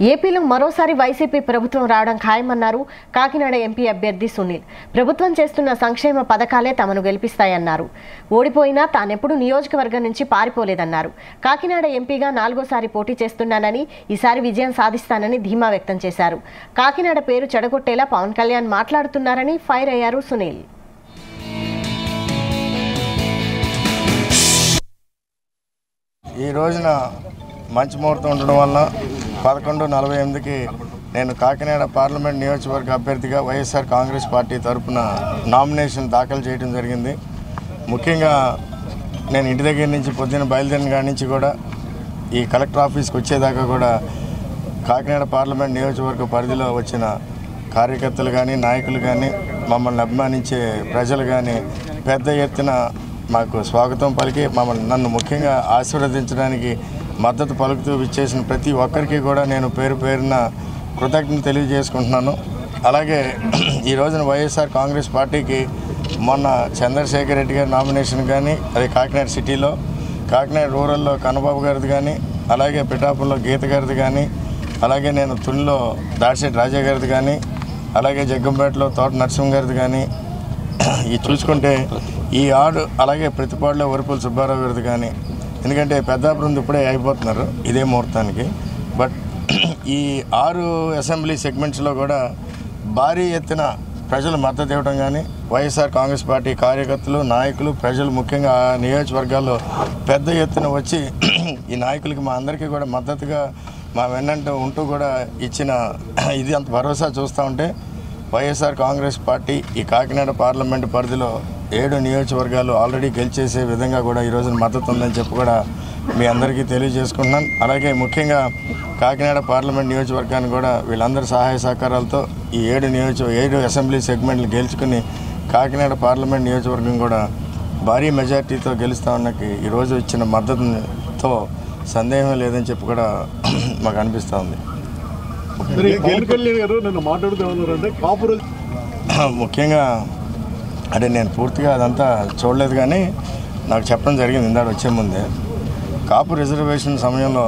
ఏపీలో మరోసారి వైసీపీ ప్రభుత్వం రావడం ఖాయమన్నారు కాకినాడ ఎంపీ అభ్యర్థి సునీల్. ప్రభుత్వం చేస్తున్న సంక్షేమ పథకాలే తమను గెలిపిస్తాయన్నారు. ఓడిపోయినా తానెప్పుడు నియోజకవర్గం నుంచి పారిపోలేదన్నారు. కాకినాడ ఎంపీగా 4వ సారి పోటీ చేస్తున్నానని, ఈసారి విజయం సాధిస్తానని ధీమా వ్యక్తం చేశారు. కాకినాడ పేరు చెడగొట్టేలా పవన్ కళ్యాణ్ మాట్లాడుతున్నారని ఫైర్ అయ్యారు సునీల్. ఈ రోజున మంచి ముహూర్తం ఉండడం వల్ల 11:48కి నేను కాకినాడ పార్లమెంట్ నియోజకవర్గ అభ్యర్థిగా వైఎస్ఆర్ కాంగ్రెస్ పార్టీ తరఫున నామినేషన్ దాఖలు చేయడం జరిగింది. ముఖ్యంగా నేను ఇంటి దగ్గర నుంచి పొద్దున్న బయలుదేరిన కాడి నుంచి కూడా ఈ కలెక్టర్ ఆఫీస్కి వచ్చేదాకా కూడా కాకినాడ పార్లమెంట్ నియోజకవర్గ పరిధిలో వచ్చిన కార్యకర్తలు కానీ, నాయకులు కానీ, మమ్మల్ని అభిమానించే ప్రజలు కానీ పెద్ద ఎత్తున మాకు స్వాగతం పలికి నన్ను ముఖ్యంగా ఆశీర్వదించడానికి మద్దతు పలుకుతూ విచ్చేసిన ప్రతి ఒక్కరికి కూడా నేను పేరు పేరున కృతజ్ఞతలు తెలియజేసుకుంటున్నాను. అలాగే ఈ రోజున వైఎస్ఆర్ కాంగ్రెస్ పార్టీకి మొన్న చంద్రశేఖర్ రెడ్డి గారి నామినేషన్ కానీ, అది కాకినాడ సిటీలో, కాకినాడ రూరల్లో కన్నబాబు గారిది కానీ, అలాగే పిఠాపురంలో గీత గారిది కానీ, అలాగే నేను తునిలో దాడిశెట్టి రాజా గారిది కానీ, అలాగే జగ్గంపేటలో తోట నరసింహ గారిది కానీ, ఈ చూసుకుంటే ఈ ఆడు అలాగే ప్రతిపాడులో వరపుల సుబ్బారావు గారిది కానీ, ఎందుకంటే పెద్దాపురం ఇప్పుడే అయిపోతున్నారు ఇదే ముహూర్తానికి. బట్ ఈ 6 అసెంబ్లీ సెగ్మెంట్స్లో కూడా భారీ ఎత్తున ప్రజలు మద్దతు ఇవ్వడం కానీ, వైఎస్ఆర్ కాంగ్రెస్ పార్టీ కార్యకర్తలు, నాయకులు, ప్రజలు ముఖ్యంగా ఆ నియోజకవర్గాల్లో పెద్ద ఎత్తున వచ్చి ఈ నాయకులకి మా అందరికీ కూడా మద్దతుగా మా వెన్నంటూ ఉంటూ కూడా ఇచ్చిన ఇది అంత భరోసా చూస్తూ ఉంటే వైఎస్ఆర్ కాంగ్రెస్ పార్టీ ఈ కాకినాడ పార్లమెంటు పరిధిలో 7 నియోజకవర్గాలు ఆల్రెడీ గెలిచేసే విధంగా కూడా ఈరోజు మద్దతు ఉందని చెప్పి కూడా మీ అందరికీ తెలియజేసుకుంటున్నాను. అలాగే ముఖ్యంగా కాకినాడ పార్లమెంట్ నియోజకవర్గాన్ని కూడా వీళ్ళందరి సహాయ సహకారాలతో ఈ 7 అసెంబ్లీ సెగ్మెంట్లు గెలుచుకుని కాకినాడ పార్లమెంట్ నియోజకవర్గం కూడా భారీ మెజార్టీతో గెలుస్తామన్నకి ఈరోజు ఇచ్చిన మద్దతుతో సందేహం లేదని చెప్పి కూడా మాకు అనిపిస్తూ ఉంది. ముఖ్యంగా అంటే నేను పూర్తిగా అదంతా చూడలేదు కానీ నాకు చెప్పడం జరిగింది ఇందాక వచ్చే ముందే. కాపు రిజర్వేషన్ సమయంలో